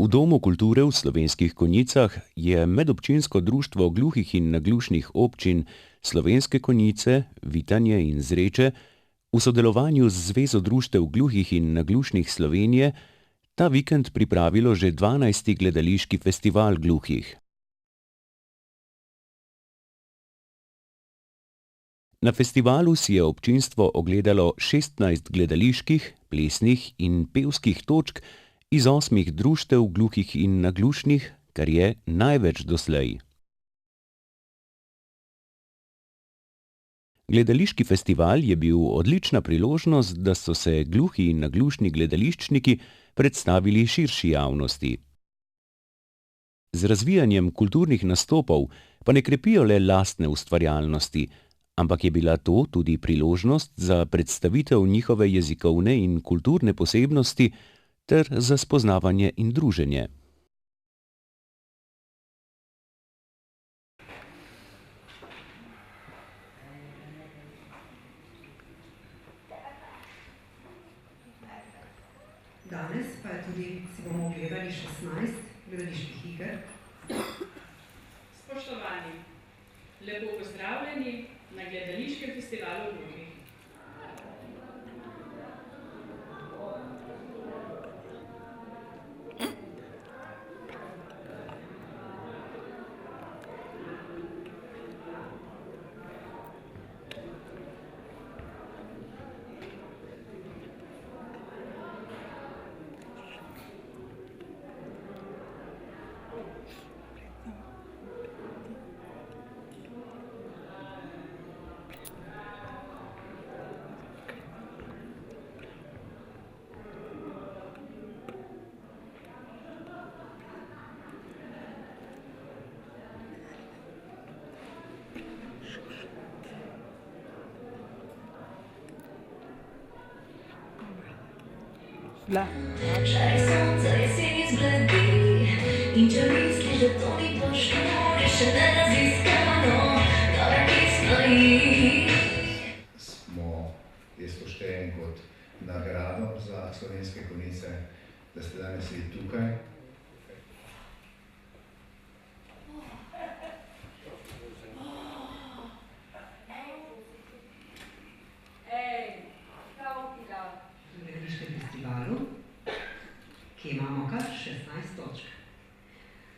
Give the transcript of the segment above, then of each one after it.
V Domu kulture v Slovenskih Konjicah je medobčinsko društvo gluhih in naglušnih občin Slovenske Konjice, Vitanje in Zreče v sodelovanju z Zvezo društev gluhih in naglušnih Slovenije ta vikend pripravilo že 12. gledališki festival gluhih. Na festivalu si je občinstvo ogledalo 16 gledaliških, plesnih in pevskih točk iz 8 društev gluhih in naglušnih, kar je največ doslej. Gledališki festival je bil odlična priložnost, da so se gluhi in naglušni gledališčniki predstavili širši javnosti. Z razvijanjem kulturnih nastopov pa ne krepijo le lastne ustvarjalnosti, ampak je bila to tudi priložnost za predstavitev njihove jezikovne in kulturne posebnosti ter za spoznavanje in druženje. Danes pa je tudi, si bomo ogledali 16 gledaliških iger. Spoštovani, lepo pozdravljeni na gledališkem festivalu gluhih. Šaj sonca jeseni zbledi in če misliš, da to ni težko, je še neraziskano, kar ki stoji. Jaz to štejem kot nagrado za Slovenske Konjice, da ste danes tukaj. Ki imamo kar 16 točk.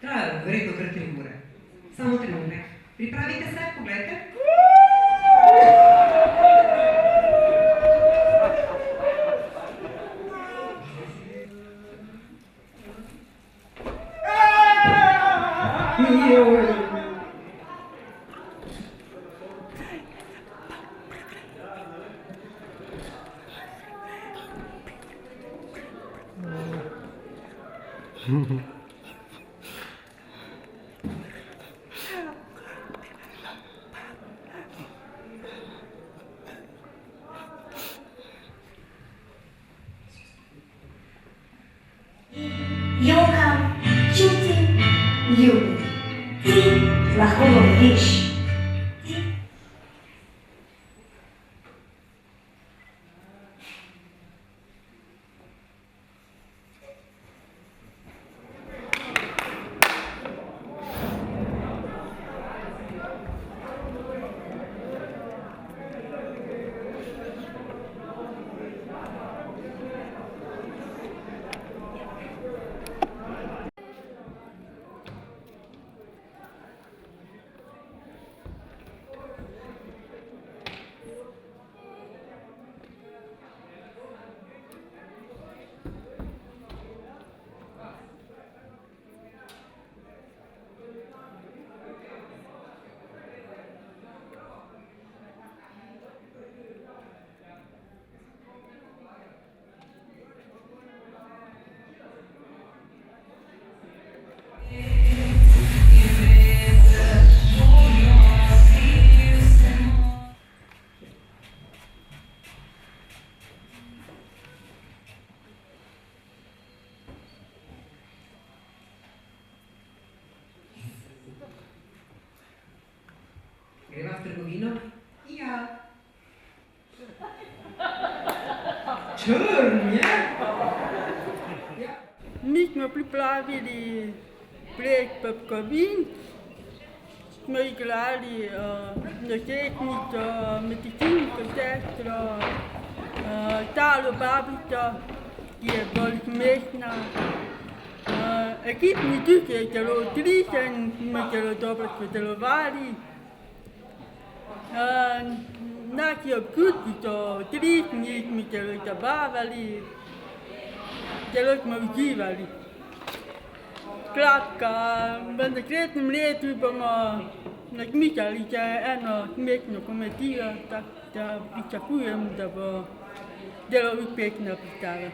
Trajajo verjetno kar 3 ure. Samo trenutek. Pripravite se, poglejte. Jokam, čutim, ljubim. Ti lahko govoriš. Greva v trgovino? Ja. Črn, je? Ja. Nicht smo pripravili projekt Pepkovin, smo igrali na tehnico, medicinsko sestro, Talo babico, ki je bolj smešna. Ekipni duh je zelo odličen, smo zelo dobro sodelovali. Naši občutki so odlični, smo zelo zabavali, zelo smo uživali. Skratka, v naslednjem letu bomo nasmišljali še eno smešno komedijo, tako da pričakujem, da bo zelo uspešna predstava.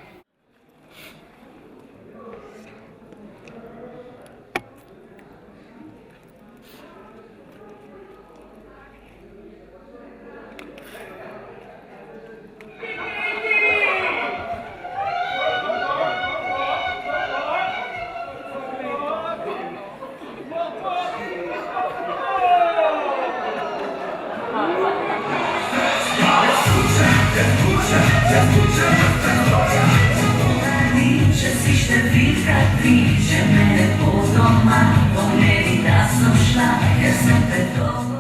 Če si številka 3, če me ne bo doma, pomeni, da sem šla, ker sem predolgo.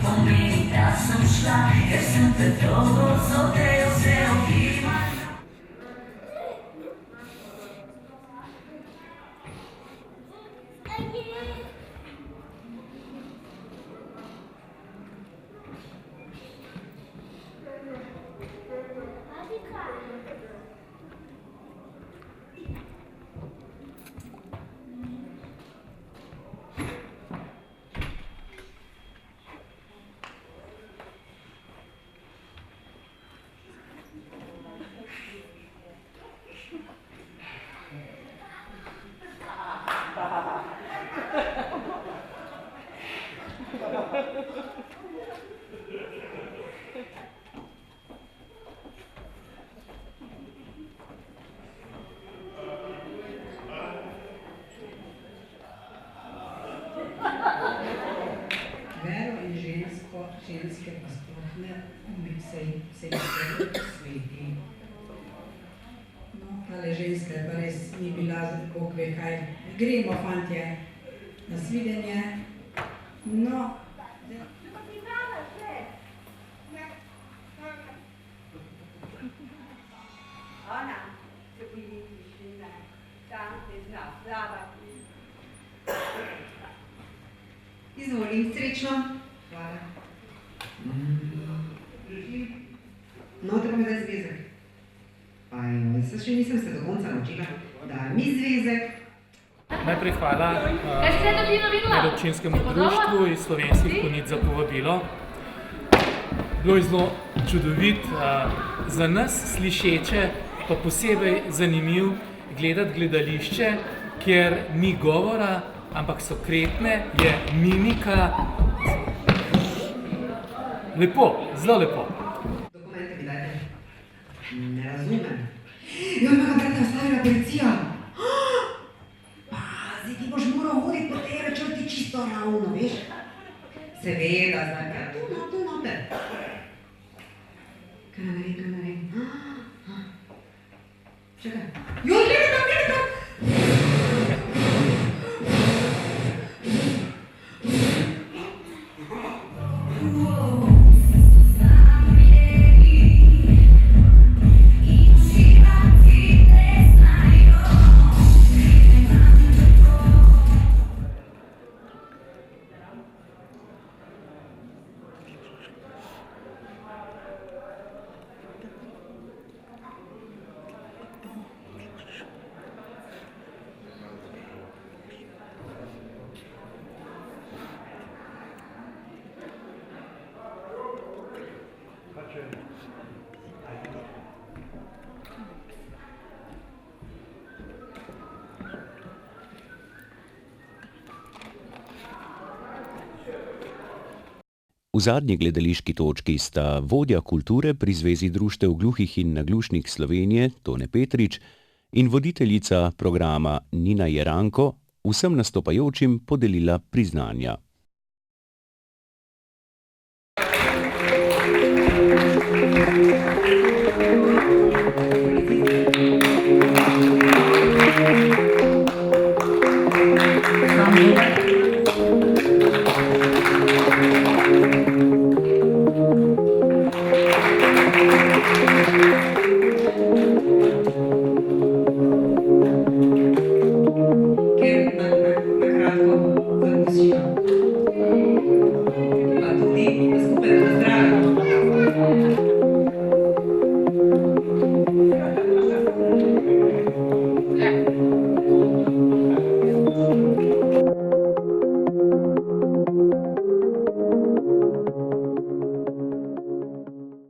Pomeni, da sem šla, ker sem predolgo zotejo se obima. Vero in ženske pa sploh ne se jih sveti. No, tale ženska pa res ni bila za Bog ve kaj. Gremo, fantje, na svidenje. No. Ona se bili tišina, tam se zna plavati. Izvolim, srečno. Hvala. No, tako mi daj zvezek. Fajn, še nisem se do konca naučila. Daj mi zvezek. Najprej hvala medobčinskemu društvu iz Slovenskih Konjic za povabilo. Bilo je zelo čudovit, za nas slišeče pa posebej zanimiv gledati gledališče, kjer ni govora, ampak so kretne, je mimika. Lepo, zelo lepo. Dokumente mi dajte. Ne razumem. Jo, ima ga brata ustavila policija. Pazi, ti boš moral hoditi po tej črti čisto ravno, veš? Seveda, znaka. Tu noter. Kaj naredim? Čakaj. Jo, gledaj tam! V zadnji gledališki točki sta vodja kulture pri Zvezi društev gluhih in naglušnih Slovenije Tone Petrič in voditeljica programa Nina Jeranko vsem nastopajočim podelila priznanja. Ker na kratko zapustijo.